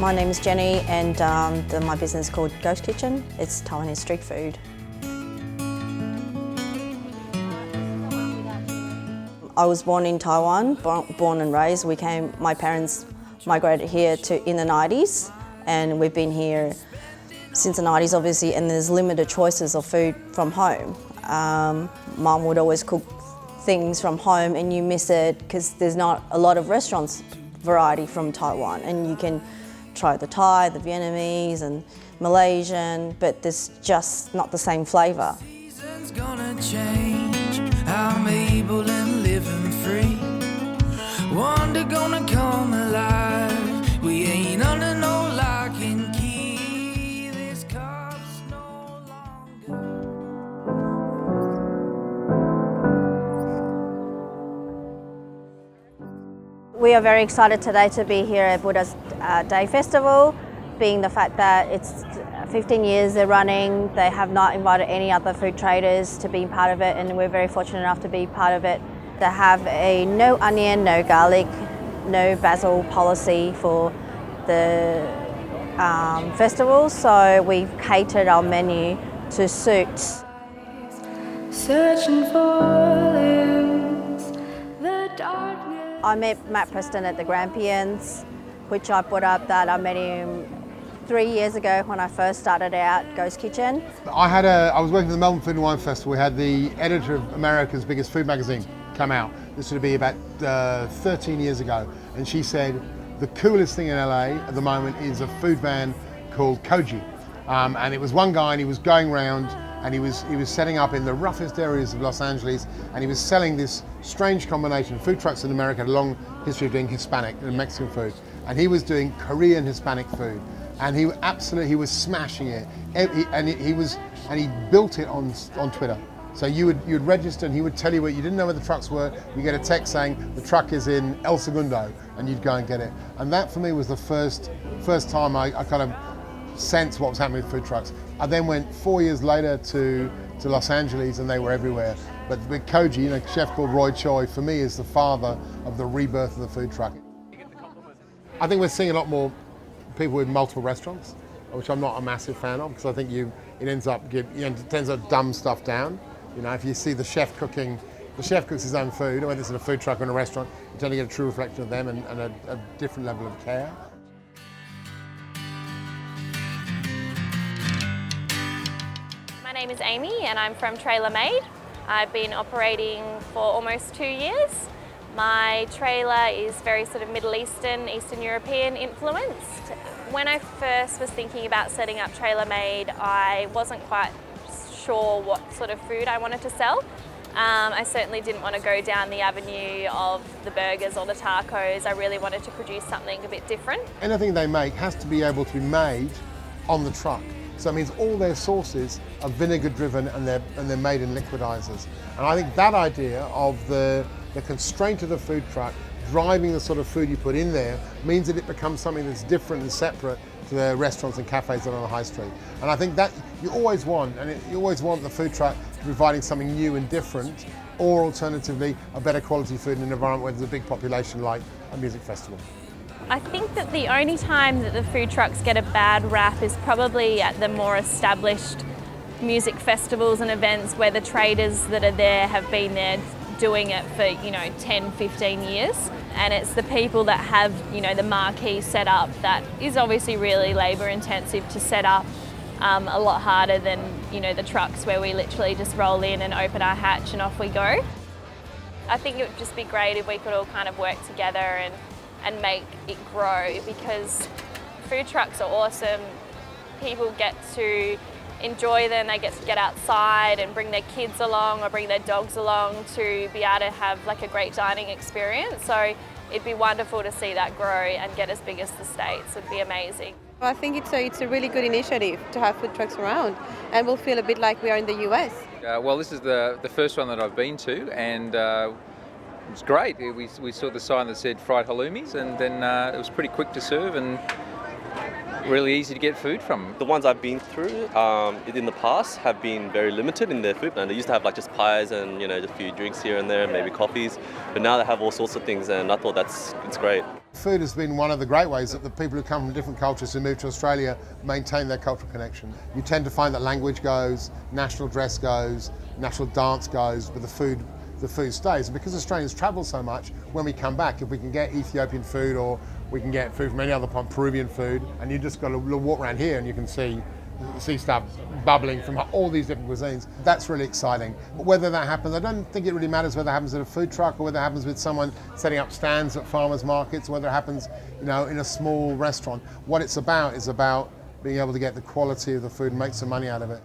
My name is Jenny and my business is called Ghost Kitchen. It's Taiwanese street food. I was born in Taiwan, born and raised. My parents migrated here in the 90s, and we've been here since the 90s obviously, and there's limited choices of food from home. Mum would always cook things from home and you miss it because there's not a lot of restaurants variety from Taiwan, and you can try the Thai, the Vietnamese and Malaysian, but there's just not the same flavour. Season's gonna change, I'm able and living free. One day gonna come alive, we ain't under no lock and key. This cup's no longer. We are very excited today to be here at Buddha's Day Festival, being the fact that it's 15 years they're running. They have not invited any other food traders to be part of it, and we're very fortunate enough to be part of it. They have a no onion, no garlic, no basil policy for the festival, so we've catered our menu to suit. Searching for limbs, the darkness. I met Preston at the Grampians, which I put up that I met him 3 years ago when I first started out Ghost Kitchen. I was working at the Melbourne Food and Wine Festival. We had the editor of America's biggest food magazine come out. This would be about 13 years ago. And she said, the coolest thing in LA at the moment is a food van called Koji. And it was one guy, and he was going around and he was setting up in the roughest areas of Los Angeles, and he was selling this strange combination. Food trucks in America had a long history of doing Hispanic and Mexican food, and he was doing Korean Hispanic food, and he was smashing it. He built it on Twitter. So you'd register, and he would tell you where you didn't know where the trucks were. You get a text saying the truck is in El Segundo, and you'd go and get it. And that for me was the first time I kind of sensed what was happening with food trucks. I then went 4 years later to Los Angeles, and they were everywhere. But with Koji, a chef called Roy Choi, for me is the father of the rebirth of the food truck. I think we're seeing a lot more people with multiple restaurants, which I'm not a massive fan of, because I think it tends to dumb stuff down. If you see the chef cooks his own food, whether it's in a food truck or in a restaurant, you tend to get a true reflection of them and a different level of care. My name is Amy and I'm from Trailer Made. I've been operating for almost 2 years. My trailer is very sort of Middle Eastern, Eastern European influenced. When I first was thinking about setting up Trailer Made, I wasn't quite sure what sort of food I wanted to sell. I certainly didn't want to go down the avenue of the burgers or the tacos. I really wanted to produce something a bit different. Anything they make has to be able to be made on the truck. So it means all their sauces are vinegar driven, and they're made in liquidizers. And I think that idea of the constraint of the food truck driving the sort of food you put in there means that it becomes something that's different and separate to the restaurants and cafes that are on the high street. And I think that you always want the food truck providing something new and different, or alternatively a better quality food in an environment where there's a big population like a music festival. I think that the only time that the food trucks get a bad rap is probably at the more established music festivals and events where the traders that are there have been there doing it for 10, 15 years, and it's the people that have the marquee set up that is obviously really labour intensive to set up, a lot harder than the trucks where we literally just roll in and open our hatch and off we go. I think it would just be great if we could all kind of work together and make it grow, because food trucks are awesome. People get to enjoy them, they get to get outside and bring their kids along or bring their dogs along to be able to have like a great dining experience. So it'd be wonderful to see that grow and get as big as the States. It'd be amazing. I think it's a really good initiative to have food trucks around, and we'll feel a bit like we are in the US. Well, this is the first one that I've been to, and it's great. We saw the sign that said fried halloumis, and then it was pretty quick to serve and really easy to get food from. The ones I've been through in the past have been very limited in their food, and they used to have like just pies and a few drinks here and there, maybe coffees. But now they have all sorts of things, and I thought it's great. Food has been one of the great ways that the people who come from different cultures who move to Australia maintain their cultural connection. You tend to find that language goes, national dress goes, national dance goes, but the food stays. And because Australians travel so much, when we come back, if we can get Ethiopian food or we can get food from any other point, Peruvian food, and you just got to walk around here and you can see stuff bubbling from all these different cuisines. That's really exciting. But whether that happens, I don't think it really matters whether it happens at a food truck or whether it happens with someone setting up stands at farmers markets, or whether it happens, in a small restaurant. What it's about is about being able to get the quality of the food and make some money out of it.